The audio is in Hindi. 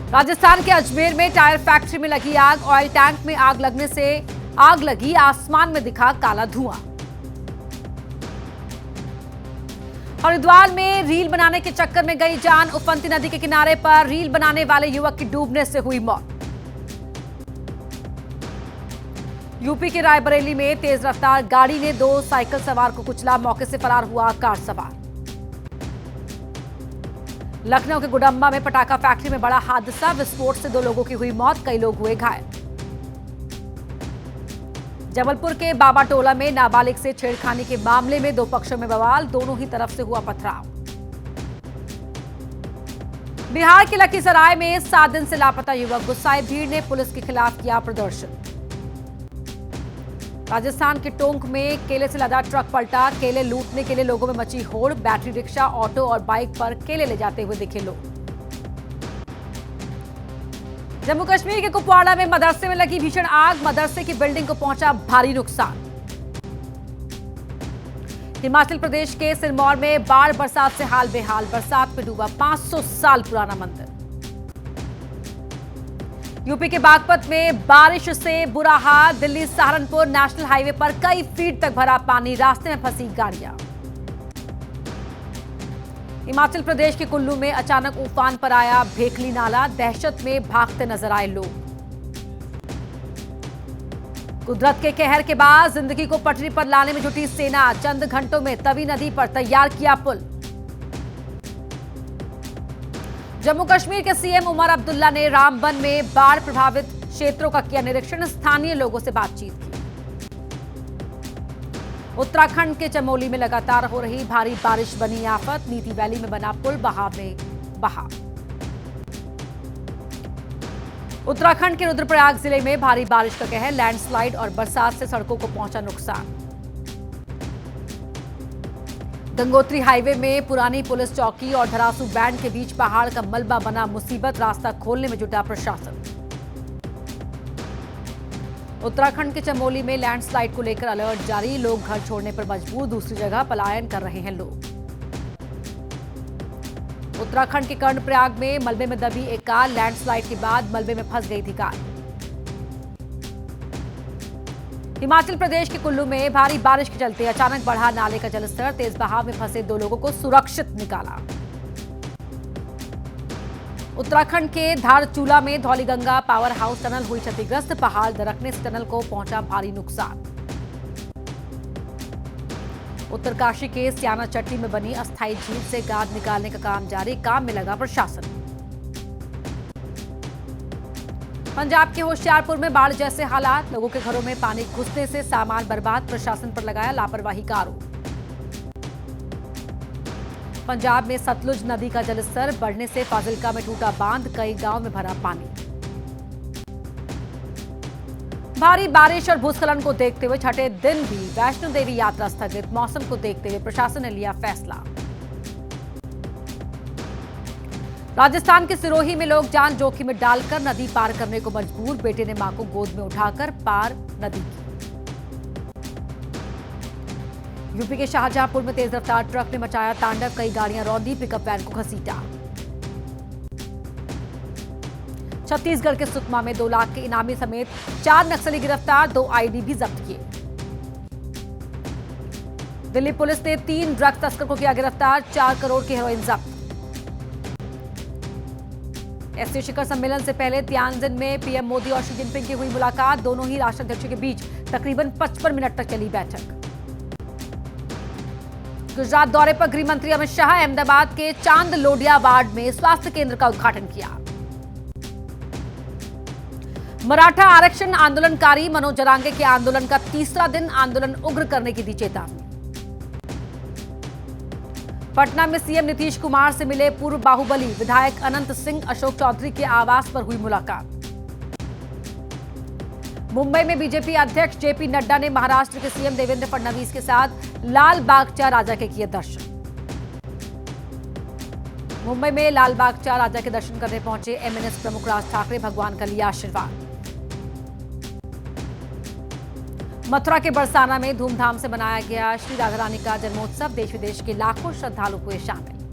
राजस्थान के अजमेर में टायर फैक्ट्री में लगी आग। ऑयल टैंक में आग लगने से आग लगी, आसमान में दिखा काला धुआं। हरिद्वार में रील बनाने के चक्कर में गई जान। उफनती नदी के किनारे पर रील बनाने वाले युवक की डूबने से हुई मौत। यूपी के रायबरेली में तेज रफ्तार गाड़ी ने 2 साइकिल सवार को कुचला, मौके से फरार हुआ कार सवार। लखनऊ के गुडम्बा में पटाखा फैक्ट्री में बड़ा हादसा, विस्फोट से 2 लोगों की हुई मौत, कई लोग हुए घायल। जबलपुर के बाबा टोला में नाबालिग से छेड़खानी के मामले में 2 पक्षों में बवाल, दोनों ही तरफ से हुआ पथराव। बिहार के लखीसराय में 7 दिन से लापता युवक, गुस्साए भीड़ ने पुलिस के खिलाफ किया प्रदर्शन। राजस्थान के टोंक में केले से लदा ट्रक पलटा, केले लूटने के लिए लोगों में मची होड़। बैटरी रिक्शा, ऑटो और बाइक पर केले ले जाते हुए दिखे लोग। जम्मू कश्मीर के कुपवाड़ा में मदरसे में लगी भीषण आग, मदरसे की बिल्डिंग को पहुंचा भारी नुकसान। हिमाचल प्रदेश के सिरमौर में बाढ़ बरसात से हाल बेहाल, बरसात में डूबा 500 साल पुराना मंदिर। यूपी के बागपत में बारिश से बुरा हाल, दिल्ली सहारनपुर नेशनल हाईवे पर कई फीट तक भरा पानी, रास्ते में फंसी गाड़ियां। हिमाचल प्रदेश के कुल्लू में अचानक उफान पर आया भेखली नाला, दहशत में भागते नजर आए लोग। कुदरत के कहर के बाद जिंदगी को पटरी पर लाने में जुटी सेना, चंद घंटों में तवी नदी पर तैयार किया पुल। जम्मू कश्मीर के सीएम उमर अब्दुल्ला ने रामबन में बाढ़ प्रभावित क्षेत्रों का किया निरीक्षण, स्थानीय लोगों से बातचीत की। उत्तराखंड के चमोली में लगातार हो रही भारी बारिश बनी आफत, नीति वैली में बना पुल बहाव में बहा। उत्तराखंड के रुद्रप्रयाग जिले में भारी बारिश का कहर, लैंडस्लाइड और बरसात से सड़कों को पहुंचा नुकसान। गंगोत्री हाईवे में पुरानी पुलिस चौकी और धरासू बैंड के बीच पहाड़ का मलबा बना मुसीबत, रास्ता खोलने में जुटा प्रशासन। उत्तराखंड के चमोली में लैंडस्लाइड को लेकर अलर्ट जारी, लोग घर छोड़ने पर मजबूर, दूसरी जगह पलायन कर रहे हैं लोग। उत्तराखंड के कर्णप्रयाग में मलबे में दबी एक कार, लैंडस्लाइड के बाद मलबे में फंस गई थी कार। हिमाचल प्रदेश के कुल्लू में भारी बारिश के चलते अचानक बढ़ा नाले का जलस्तर, तेज बहाव में फंसे 2 लोगों को सुरक्षित निकाला। उत्तराखंड के धारचूला में धौलीगंगा पावर हाउस टनल हुई क्षतिग्रस्त, पहाड़ दरकने से टनल को पहुंचा भारी नुकसान। उत्तरकाशी के स्याना चट्टी में बनी अस्थायी झील से गाद निकालने का काम जारी, काम में लगा प्रशासन। पंजाब के होशियारपुर में बाढ़ जैसे हालात, लोगों के घरों में पानी घुसने से सामान बर्बाद, प्रशासन पर लगाया लापरवाही का आरोप। पंजाब में सतलुज नदी का जलस्तर बढ़ने से फाजिल्का में टूटा बांध, कई गांव में भरा पानी। भारी बारिश और भूस्खलन को देखते हुए छठे दिन भी वैष्णो देवी यात्रा स्थगित, मौसम को देखते हुए प्रशासन ने लिया फैसला। राजस्थान के सिरोही में लोग जान जोखिम में डालकर नदी पार करने को मजबूर, बेटे ने मां को गोद में उठाकर पार नदी की। यूपी के शाहजहांपुर में तेज रफ्तार ट्रक ने मचाया तांडव, कई गाड़ियां रौंदी, पिकअप वैन को घसीटा। छत्तीसगढ़ के सुकमा में 2 लाख के इनामी समेत 4 नक्सली गिरफ्तार, 2 आईडी भी जब्त किए। दिल्ली पुलिस ने 3 ड्रग्स तस्कर को किया गिरफ्तार, 4 करोड़ की हेरोइन जब्त। एससीओ शिखर सम्मेलन से पहले तियानजिन में पीएम मोदी और शी जिनपिंग की हुई मुलाकात, दोनों ही राष्ट्राध्यक्षों के बीच तकरीबन 55 मिनट तक चली बैठक। गुजरात दौरे पर गृह मंत्री अमित शाह, अहमदाबाद के चांद लोडिया वार्ड में स्वास्थ्य केंद्र का उद्घाटन किया। मराठा आरक्षण आंदोलनकारी मनोज जरांगे के आंदोलन का तीसरा दिन, आंदोलन उग्र करने की दी चेतावनी। पटना में सीएम नीतीश कुमार से मिले पूर्व बाहुबली विधायक अनंत सिंह, अशोक चौधरी के आवास पर हुई मुलाकात। मुंबई में बीजेपी अध्यक्ष जेपी नड्डा ने महाराष्ट्र के सीएम देवेंद्र फडणवीस के साथ लाल बागचा राजा के किए दर्शन। मुंबई में लाल बागचा राजा के दर्शन करने पहुंचे एमएनएस प्रमुख राज ठाकरे, भगवान का लिया आशीर्वाद। मथुरा के बरसाना में धूमधाम से मनाया गया श्री राधा रानी का जन्मोत्सव, देश विदेश के लाखों श्रद्धालु हुए शामिल।